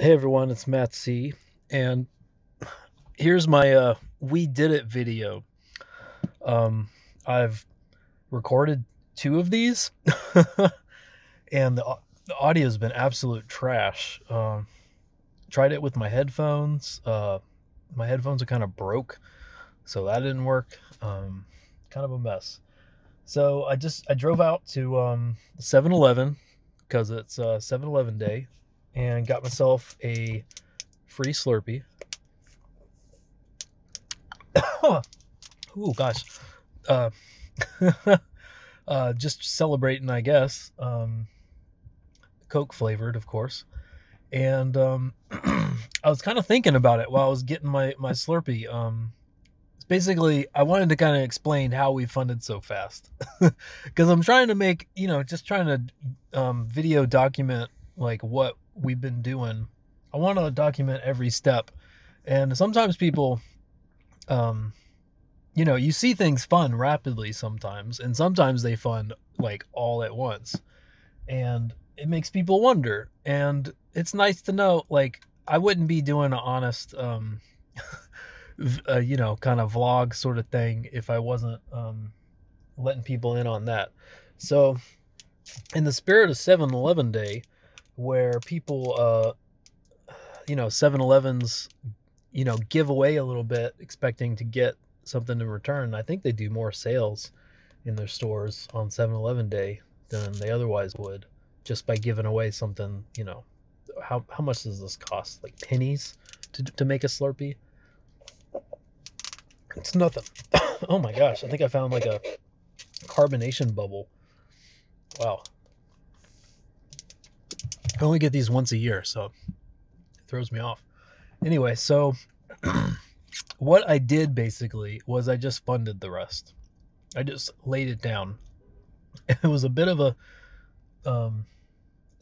Hey everyone, it's Matt C. And here's my We Did It video. I've recorded two of these, and the audio's been absolute trash. Tried it with my headphones. My headphones are kind of broke, so that didn't work. Kind of a mess. So I drove out to 7-Eleven because it's 7-Eleven day, and got myself a free Slurpee. Oh gosh, uh, just celebrating, I guess. Coke flavored, of course. And I was kind of thinking about it while I was getting my Slurpee. It's basically, I wanted to kind of explain how we funded so fast, because I'm trying to make, just trying to video document like what we've been doing. I want to document every step, and sometimes people, you see things fund rapidly sometimes, and sometimes they fund like all at once, and it makes people wonder. And it's nice to know, like, I wouldn't be doing an honest, kind of vlog sort of thing if I wasn't letting people in on that. So, in the spirit of 7-Eleven Day, where people, 7-Elevens, give away a little bit, expecting to get something in return. I think they do more sales in their stores on 7-Eleven Day than they otherwise would, just by giving away something. How much does this cost? Like pennies to make a Slurpee? It's nothing. Oh my gosh, I think I found like a carbonation bubble. Wow. I only get these once a year, so it throws me off. Anyway, so what I did basically was I just funded the rest. I just laid it down. It was a bit of a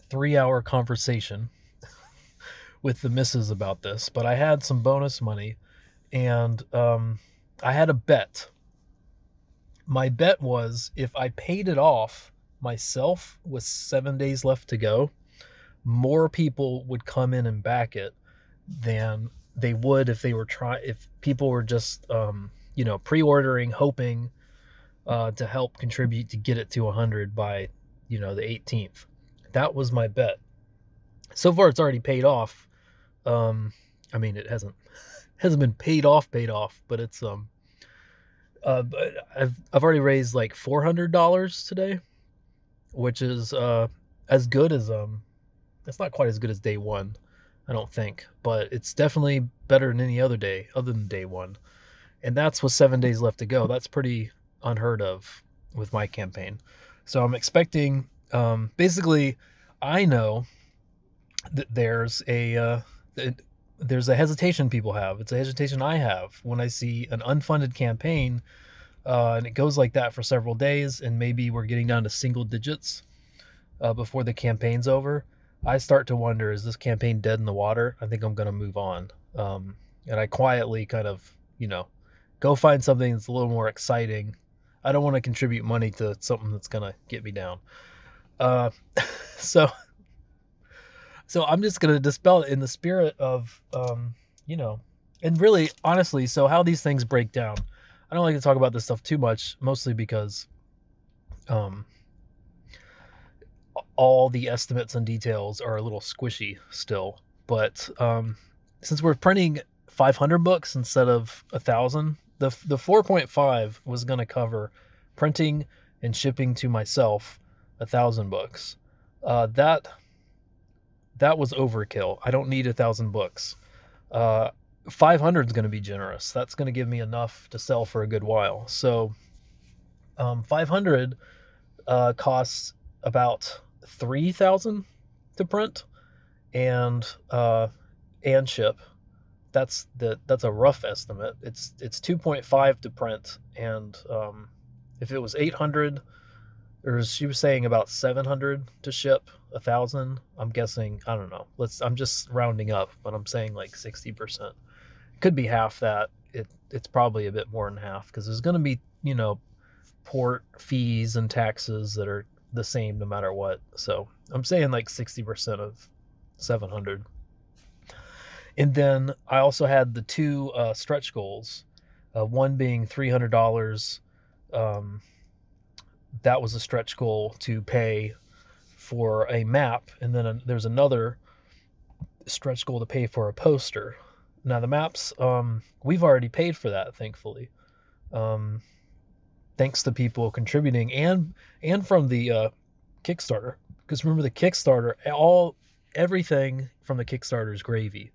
3-hour conversation with the missus about this, but I had some bonus money, and I had a bet. My bet was, if I paid it off myself with 7 days left to go, more people would come in and back it than they would if people were just pre-ordering, hoping to help contribute to get it to 100 by the 18th. That was my bet. So far it's already paid off. I mean, it hasn't been paid off, but it's but I've already raised like $400 today, which is as good as it's not quite as good as day one, I don't think, but it's definitely better than any other day other than day one. And that's with 7 days left to go. That's pretty unheard of with my campaign. So I'm expecting, basically, I know that there's a hesitation people have. It's a hesitation I have when I see an unfunded campaign, and it goes like that for several days, and maybe we're getting down to single digits before the campaign's over. I start to wonder, is this campaign dead in the water? I think I'm going to move on. And I quietly kind of, go find something that's a little more exciting. I don't want to contribute money to something that's going to get me down. So I'm just going to dispel it in the spirit of, and really, honestly, so how these things break down. I don't like to talk about this stuff too much, mostly because all the estimates and details are a little squishy still. But since we're printing 500 books instead of 1,000, the 4.5 was going to cover printing and shipping to myself 1,000 books. That was overkill. I don't need 1,000 books. 500 is going to be generous. That's going to give me enough to sell for a good while. So 500 costs about 3,000 to print and ship. That's a rough estimate. It's 2.5 to print, and if it was 800, or she was saying about 700 to ship 1,000. I'm guessing, I don't know. I'm just rounding up, but I'm saying like 60%. Could be half that. It's probably a bit more than half, because there's going to be port fees and taxes that are the same no matter what. So I'm saying like 60% of 700. And then I also had the two stretch goals, one being $300. That was a stretch goal to pay for a map, and then there's another stretch goal to pay for a poster. Now the maps, we've already paid for that, thankfully, thanks to people contributing and from the Kickstarter. Because remember, the Kickstarter, everything from the Kickstarter is gravy.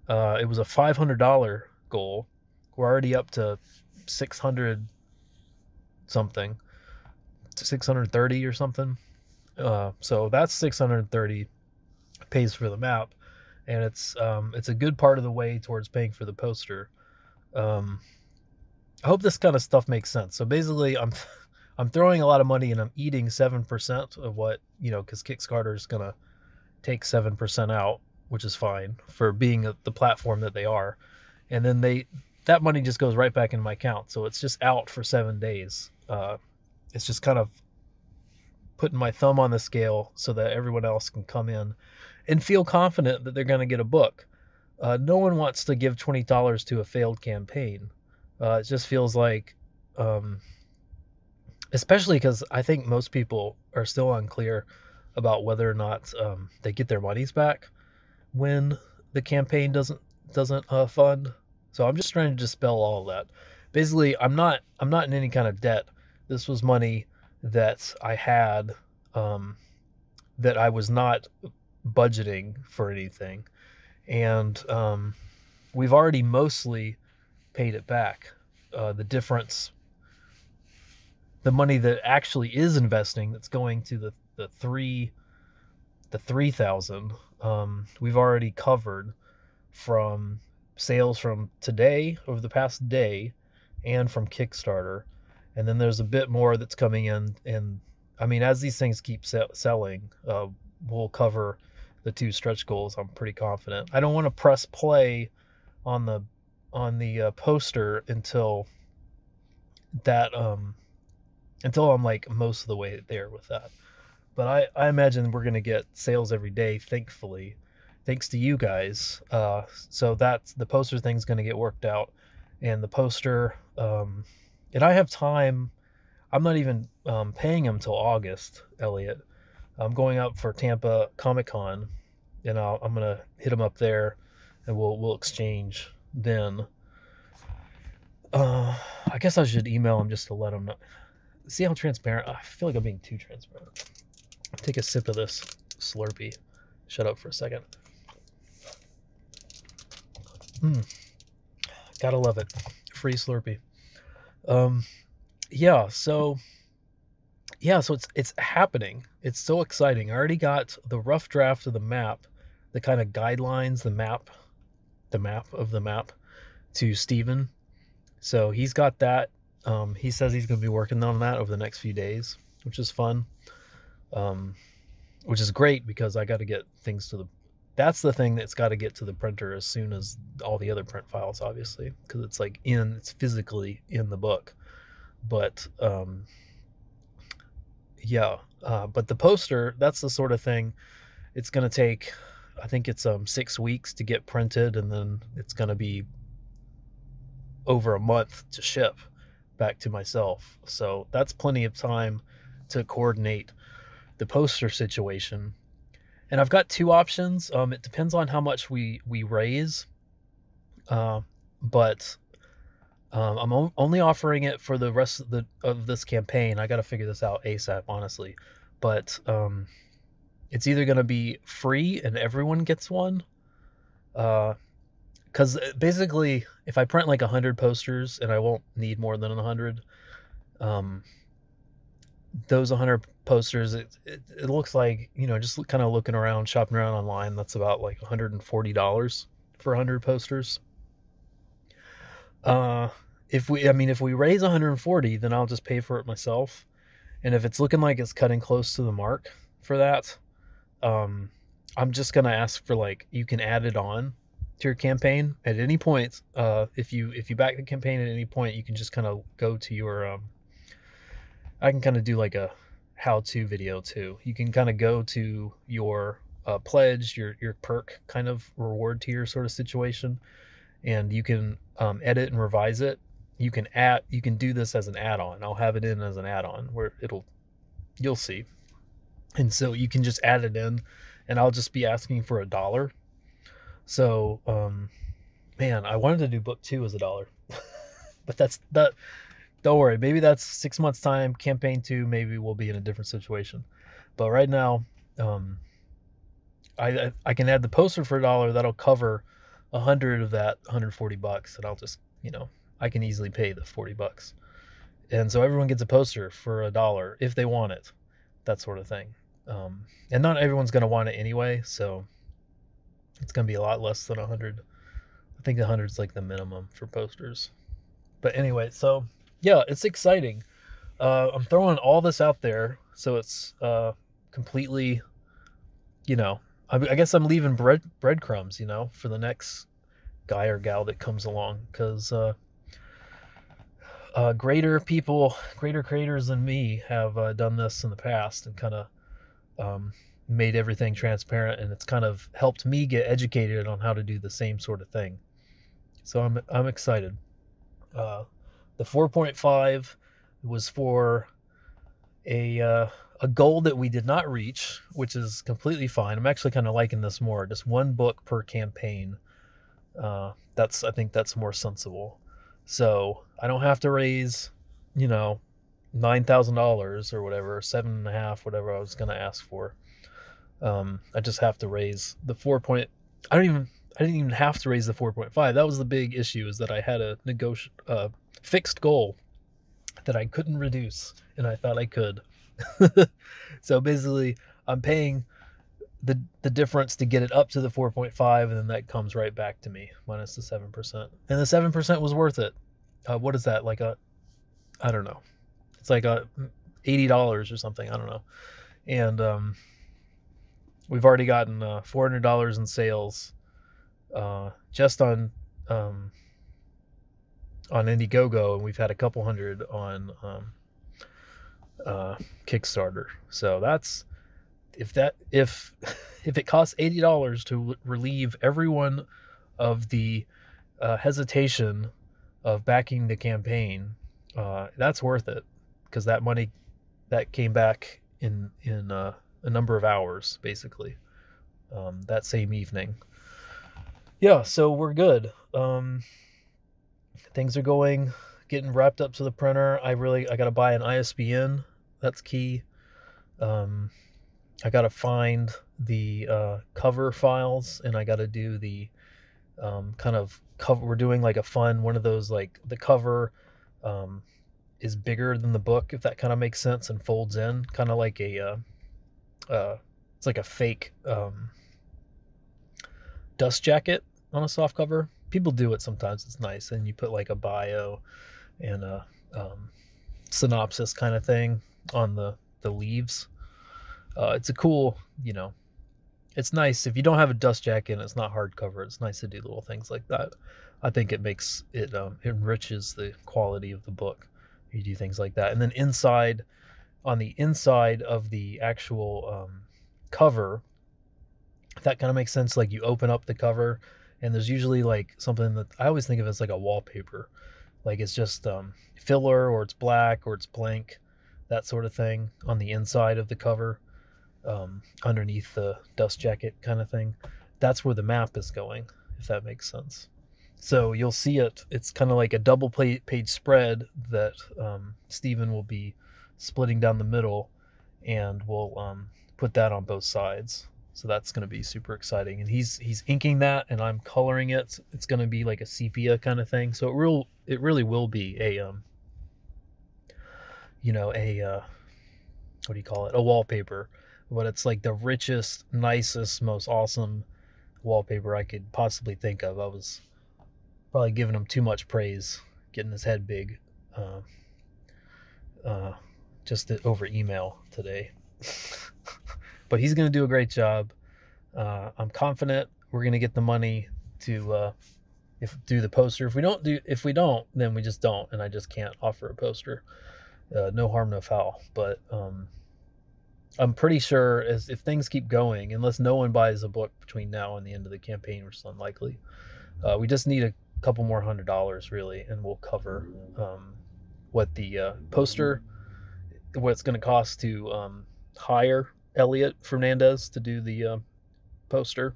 It was a $500 goal. We're already up to 600 something, 630 or something. So that's 630 pays for the map, and it's a good part of the way towards paying for the poster. I hope this kind of stuff makes sense. So basically, I'm throwing a lot of money and I'm eating 7% of what, because Kickstarter is gonna take 7% out, which is fine for being the platform that they are, and then that money just goes right back in my account. So it's just out for 7 days. It's just kind of putting my thumb on the scale so that everyone else can come in and feel confident that they're going to get a book. No one wants to give $20 to a failed campaign. It just feels like, especially because I think most people are still unclear about whether or not they get their monies back when the campaign doesn't fund. So I'm just trying to dispel all of that. Basically, I'm not in any kind of debt. This was money that I had, that I was not budgeting for anything, and we've already mostly paid it back. The difference, the money that actually is investing, that's going to the 3,000, we've already covered from sales from today, over the past day, and from Kickstarter. And then there's a bit more that's coming in, and I mean, as these things keep selling, we'll cover the two stretch goals. I'm pretty confident. I don't want to press play on the poster until I'm like most of the way there with that. But I imagine we're gonna get sales every day, thankfully, thanks to you guys. So that's the poster thing's gonna get worked out, and the poster, and I have time. I'm not even paying him till August, Elliot. I'm going up for Tampa Comic-Con, and I'm gonna hit him up there, and we'll exchange then. I guess I should email him just to let him know. See how transparent? I feel like I'm being too transparent. Take a sip of this Slurpee. Shut up for a second. Gotta love it. Free Slurpee. So it's happening. It's so exciting. I already got the rough draft of the map, the kind of guidelines, the map of the map to Steven. So he's got that. He says he's going to be working on that over the next few days, which is fun. Which is great because I got to get things that's the thing that's got to get to the printer as soon as all the other print files, obviously, because it's physically in the book. But but the poster, that's the sort of thing. It's going to take, I think it's 6 weeks to get printed, and then it's going to be over a month to ship back to myself. So that's plenty of time to coordinate the poster situation. And I've got two options. It depends on how much we raise, but I'm only offering it for the rest of this campaign. I got to figure this out ASAP, honestly. But it's either going to be free and everyone gets one, because basically, if I print like 100 posters, and I won't need more than 100, those 100 posters, it looks like, just kind of looking around, shopping around online, that's about like $140 for 100 posters. If we raise 140, then I'll just pay for it myself. And if it's looking like it's cutting close to the mark for that, I'm just gonna ask for, you can add it on to your campaign at any point. If you back the campaign at any point, you can just kind of go to your I can kind of do like a how-to video too. You can kind of go to your pledge, your perk kind of reward tier sort of situation, and you can edit and revise it. You can do this as an add-on. I'll have it in as an add-on where you'll see. And so you can just add it in, and I'll just be asking for $1. So man, I wanted to do book 2 as $1. But that don't worry, maybe that's 6 months time. Campaign 2, maybe we'll be in a different situation. But right now, I can add the poster for $1. That'll cover 100 of that $140, and I'll just, I can easily pay the $40. And so everyone gets a poster for $1 if they want it, that sort of thing. And not everyone's going to want it anyway, so it's going to be a lot less than 100. I think 100 is like the minimum for posters. But anyway, so yeah, it's exciting. I'm throwing all this out there, so it's completely, I guess I'm leaving breadcrumbs, for the next guy or gal that comes along, because greater creators than me have done this in the past and kind of made everything transparent, and it's kind of helped me get educated on how to do the same sort of thing. So I'm excited. The 4.5 was for a goal that we did not reach, which is completely fine. I'm actually kind of liking this more. Just 1 book per campaign. I think that's more sensible. So I don't have to raise, $9,000 or whatever, 7.5, whatever I was going to ask for. I just have to raise the 4. I didn't even have to raise the 4.5. That was the big issue, is that I had a fixed goal that I couldn't reduce, and I thought I could. So basically, I'm paying the difference to get it up to the 4.5, and then that comes right back to me, minus the 7%. And the 7% was worth it. What is that? I don't know. It's like $80 or something. I don't know. And we've already gotten $400 in sales just on Indiegogo, and we've had a couple hundred on Kickstarter. So that's if it costs $80 to relieve everyone of the hesitation of backing the campaign, that's worth it, because that money that came back in a number of hours, basically, that same evening. Yeah, so we're good. Things are getting wrapped up to the printer. I got to buy an ISBN. That's key. I got to find the cover files, and I got to do the kind of cover. We're doing like a fun one of those, like the cover is bigger than the book, if that kind of makes sense, and folds in, kind of like it's like a fake dust jacket on a soft cover. People do it sometimes. It's nice. And you put like a bio and a synopsis kind of thing on the leaves. It's a cool, it's nice. If you don't have a dust jacket and it's not hardcover, it's nice to do little things like that. I think it makes it enriches the quality of the book. You do things like that. And then on the inside of the actual cover, that kind of makes sense. Like, you open up the cover, and there's usually like something that I always think of as like a wallpaper. Like, it's just filler, or it's black, or it's blank, that sort of thing on the inside of the cover, underneath the dust jacket kind of thing. That's where the map is going, if that makes sense. So you'll see it. It's kind of like a double page spread that Stephen will be splitting down the middle, and we'll put that on both sides. So that's going to be super exciting. And he's inking that, and I'm coloring it. It's going to be like a sepia kind of thing. So it really will be a what do you call it? A wallpaper. But it's like the richest, nicest, most awesome wallpaper I could possibly think of. I was probably giving him too much praise, getting his head big, just over email today. But he's going to do a great job. I'm confident we're going to get the money to do the poster. If we don't, then we just don't, and I just can't offer a poster. No harm, no foul. But I'm pretty sure if things keep going, unless no one buys a book between now and the end of the campaign, which is unlikely, we just need a couple more $100 really, and we'll cover what the poster, what it's going to cost to hire Elliot Fernandez to do the poster.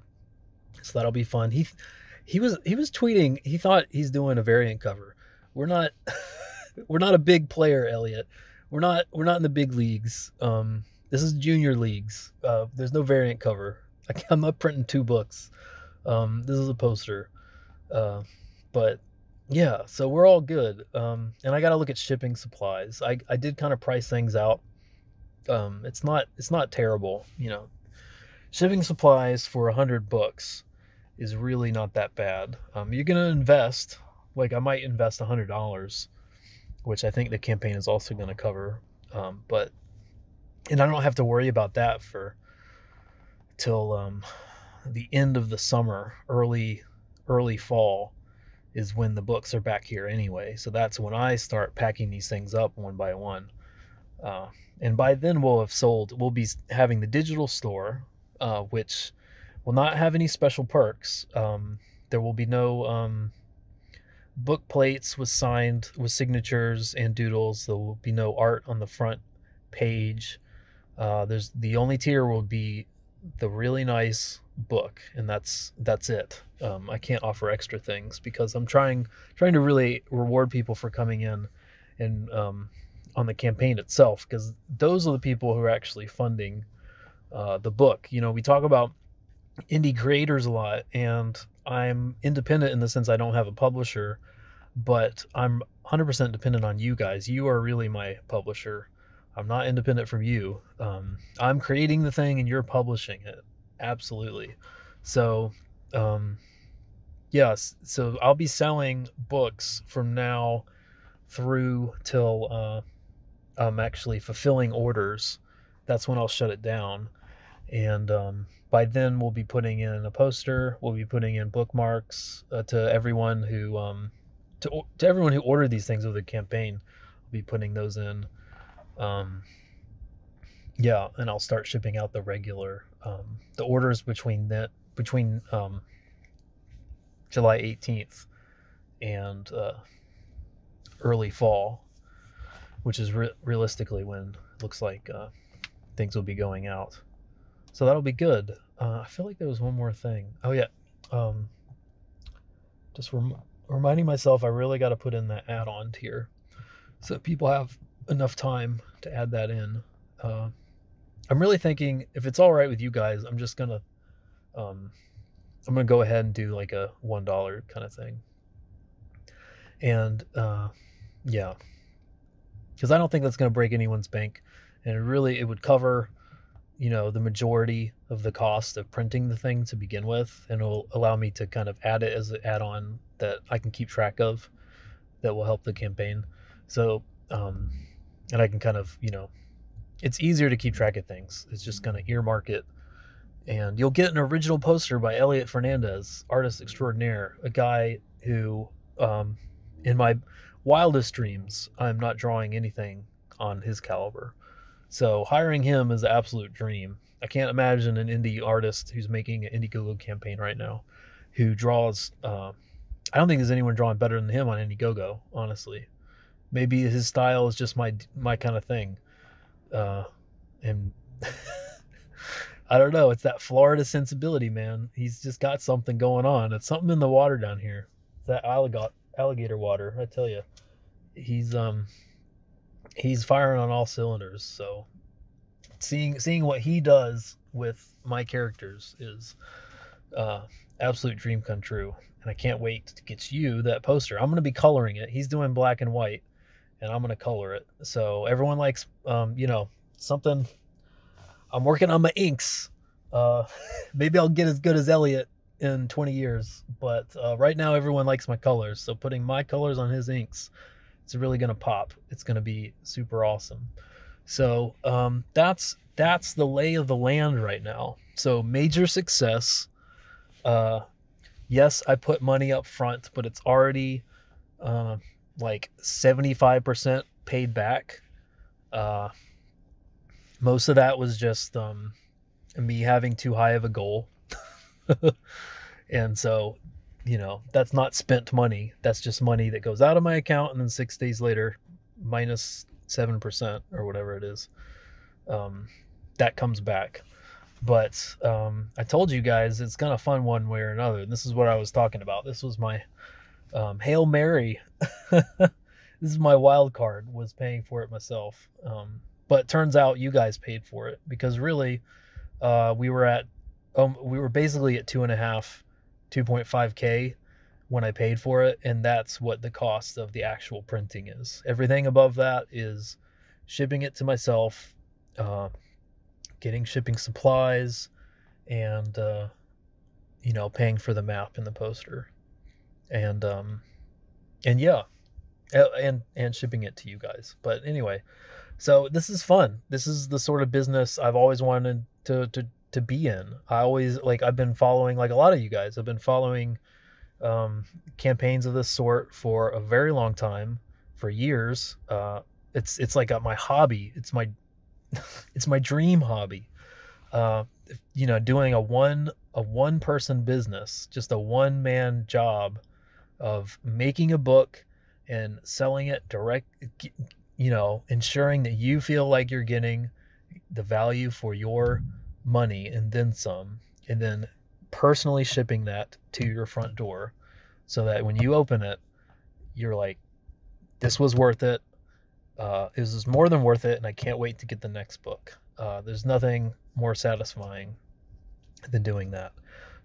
So that'll be fun. He was tweeting. He thought he's doing a variant cover. We're not we're not a big player, Elliot. We're not in the big leagues. This is junior leagues. There's no variant cover. I'm not printing 2 books. This is a poster. But yeah, so we're all good. And I got to look at shipping supplies. I did kind of price things out. It's not terrible, you know. Shipping supplies for 100 books is really not that bad. You're gonna invest, like I might invest $100, which I think the campaign is also going to cover. But I don't have to worry about that till the end of the summer, early fall is when the books are back here anyway. So that's when I start packing these things up one by one. And by then we'll be having the digital store, which will not have any special perks. There will be no book plates with signatures and doodles. There will be no art on the front page. There's the only tier will be the really nice book, and that's it. I can't offer extra things because I'm trying to really reward people for coming in and on the campaign itself, because those are the people who are actually funding the book. You know, we talk about indie creators a lot, and I'm independent in the sense I don't have a publisher, but I'm 100% dependent on you guys. You are really my publisher. I'm not independent from you. I'm creating the thing and you're publishing it. Absolutely. So, yes. So I'll be selling books from now through till I'm actually fulfilling orders. That's when I'll shut it down. And by then we'll be putting in a poster. We'll be putting in bookmarks to everyone who to everyone who ordered these things with the campaign. I'll be putting those in. Yeah, and I'll start shipping out the regular the orders between July 18th and early fall, which is realistically when it looks like things will be going out. So that'll be good. I feel like there was one more thing. Oh yeah, just reminding myself I really got to put in that add-on tier so that people have enough time to add that in. I'm really thinking, if it's all right with you guys, I'm just gonna go ahead and do like a $1 kind of thing. And yeah, because I don't think that's gonna break anyone's bank, and it would cover, you know, the majority of the cost of printing the thing to begin with, and it'll allow me to kind of add it as an add-on that I can keep track of that will help the campaign. So and I can kind of, you know, it's easier to keep track of things. It's just going to earmark it. And you'll get an original poster by Elliot Fernandez, artist extraordinaire, a guy who, in my wildest dreams, I'm not drawing anything on his caliber. So hiring him is an absolute dream. I can't imagine an indie artist who's making an Indiegogo campaign right now who draws. I don't think there's anyone drawing better than him on Indiegogo, honestly. Maybe his style is just my kind of thing. And I don't know. It's that Florida sensibility, man. He's just got something going on. It's something in the water down here. It's that alligator water, I tell you. He's firing on all cylinders. So seeing what he does with my characters is absolute dream come true. And I can't wait to get you that poster. I'm going to be coloring it. He's doing black and white, and I'm going to color it. So everyone likes, you know, something. I'm working on my inks. Maybe I'll get as good as Elliot in 20 years. But right now, everyone likes my colors. So putting my colors on his inks, it's really going to pop. It's going to be super awesome. So that's the lay of the land right now. So major success. Yes, I put money up front, but it's already like 75% paid back. Most of that was just me having too high of a goal. And so, that's not spent money. That's just money that goes out of my account, and then 6 days later, minus 7% or whatever it is, um, that comes back. But I told you guys it's gonna fund one way or another. This is what I was talking about. This was my Hail Mary. This is my wild card, was paying for it myself. But it turns out you guys paid for it, because really, we were basically at 2.5K when I paid for it, and that's what the cost of the actual printing is. Everything above that is shipping it to myself, getting shipping supplies, and paying for the map and the poster, and yeah, and shipping it to you guys. But anyway, so this is fun. This is the sort of business I've always wanted to be in. I've been following, like a lot of you guys, I've been following campaigns of this sort for a very long time, for years. It's like my hobby. It's my it's my dream hobby. Doing a one person business, just a one man job of making a book and selling it direct, ensuring that you feel like you're getting the value for your money and then some, and then personally shipping that to your front door, so that when you open it, you're like, this was worth it. It was more than worth it, and I can't wait to get the next book. There's nothing more satisfying than doing that.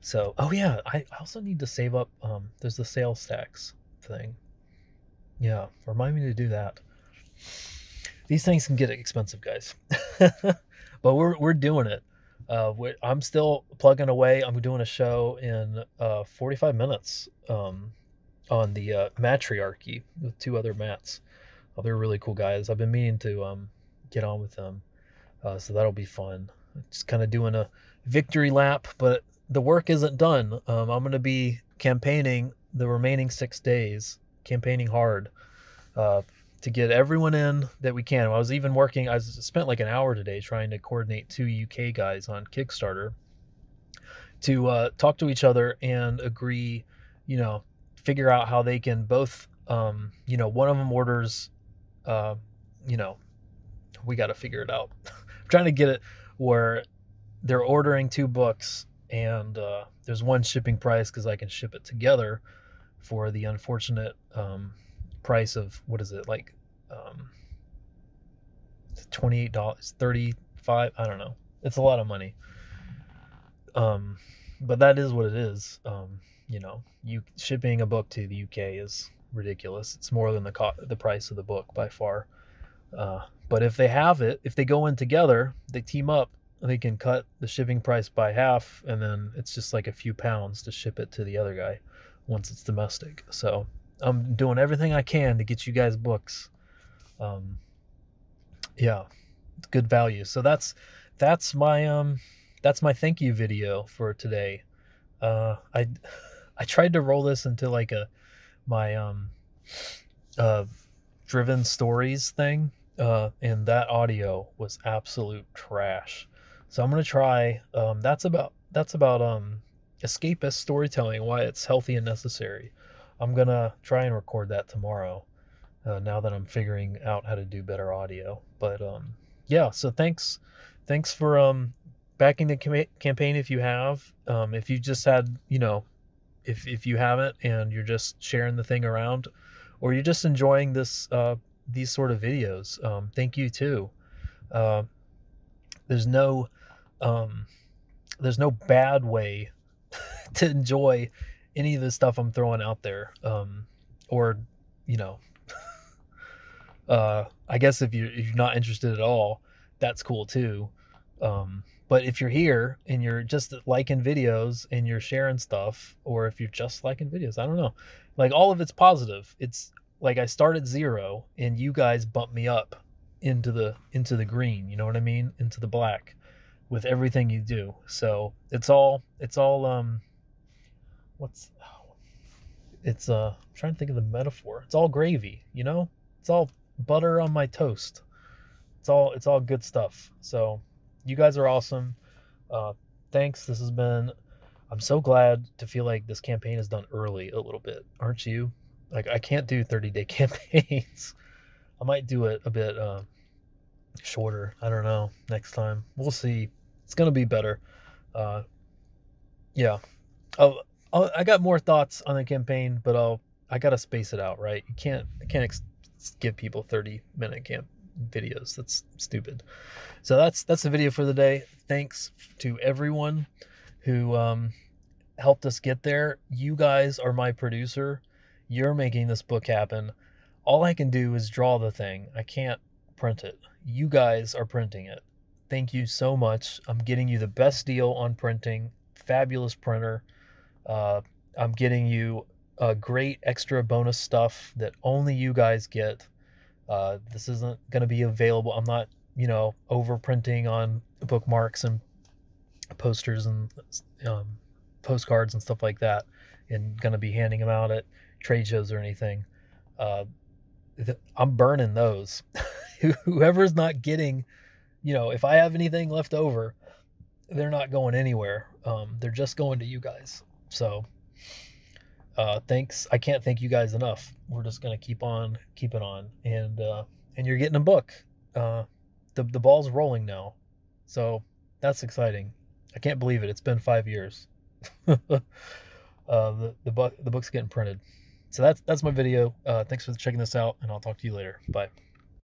So, oh yeah, I also need to save up. There's the sales tax thing. Yeah, remind me to do that. These things can get expensive, guys. But we're doing it. I'm still plugging away. I'm doing a show in 45 minutes on the matriarchy with 2 other Matts. They're really cool guys. I've been meaning to get on with them, so that'll be fun. Just kind of doing a victory lap, but the work isn't done. I'm going to be campaigning the remaining 6 days, campaigning hard to get everyone in that we can. I spent like an hour today trying to coordinate 2 UK guys on Kickstarter to talk to each other and agree, figure out how they can both, one of them orders, we got to figure it out. I'm trying to get it where they're ordering 2 books, and there's one shipping price because I can ship it together for the unfortunate price of, what is it, like $28, $35, I don't know. It's a lot of money. But that is what it is. You shipping a book to the UK is ridiculous. It's more than the price of the book by far. But if they go in together, they team up, they can cut the shipping price by half, and then it's just like a few pounds to ship it to the other guy once it's domestic. So I'm doing everything I can to get you guys books. Yeah, good value. So that's my thank you video for today. I tried to roll this into like my driven stories thing, and that audio was absolute trash. So I'm gonna try. That's about escapist storytelling, why it's healthy and necessary. I'm gonna try and record that tomorrow, now that I'm figuring out how to do better audio. But yeah, so thanks for backing the campaign if you have. If you just had, if you haven't and you're just sharing the thing around, or you're just enjoying these sort of videos, thank you too. There's no bad way to enjoy any of the stuff I'm throwing out there. Or, I guess if you're not interested at all, that's cool too. But if you're here and you're just liking videos and you're sharing stuff, or if you're just liking videos, I don't know, like, all of it's positive. It's like I start at 0 and you guys bump me up into the green, you know what I mean? Into the black with everything you do. So it's all I'm trying to think of the metaphor. It's all gravy, it's all butter on my toast. It's all good stuff. So you guys are awesome. Thanks. This has been. I'm so glad to feel like this campaign is done early a little bit, aren't you? Like I can't do 30-day campaigns. I might do it a bit shorter. I don't know. Next time we'll see. It's gonna be better. Uh, yeah. I got more thoughts on the campaign, but I gotta space it out, right? I can't give people 30-minute videos. That's stupid. So that's the video for the day. Thanks to everyone who helped us get there. You guys are my producer. You're making this book happen. All I can do is draw the thing. I can't print it. You guys are printing it. Thank you so much. I'm getting you the best deal on printing. Fabulous printer. I'm getting you great extra bonus stuff that only you guys get. This isn't going to be available. I'm not, over printing on bookmarks and posters and postcards and stuff like that, and going to be handing them out at trade shows or anything. I'm burning those. Whoever's not getting, if I have anything left over, they're not going anywhere. They're just going to you guys. So thanks. I can't thank you guys enough. We're just going to keep on keeping on, and you're getting a book. The ball's rolling now. So that's exciting. I can't believe it. It's been 5 years. The book's getting printed. So that's my video. Thanks for checking this out, and I'll talk to you later. Bye.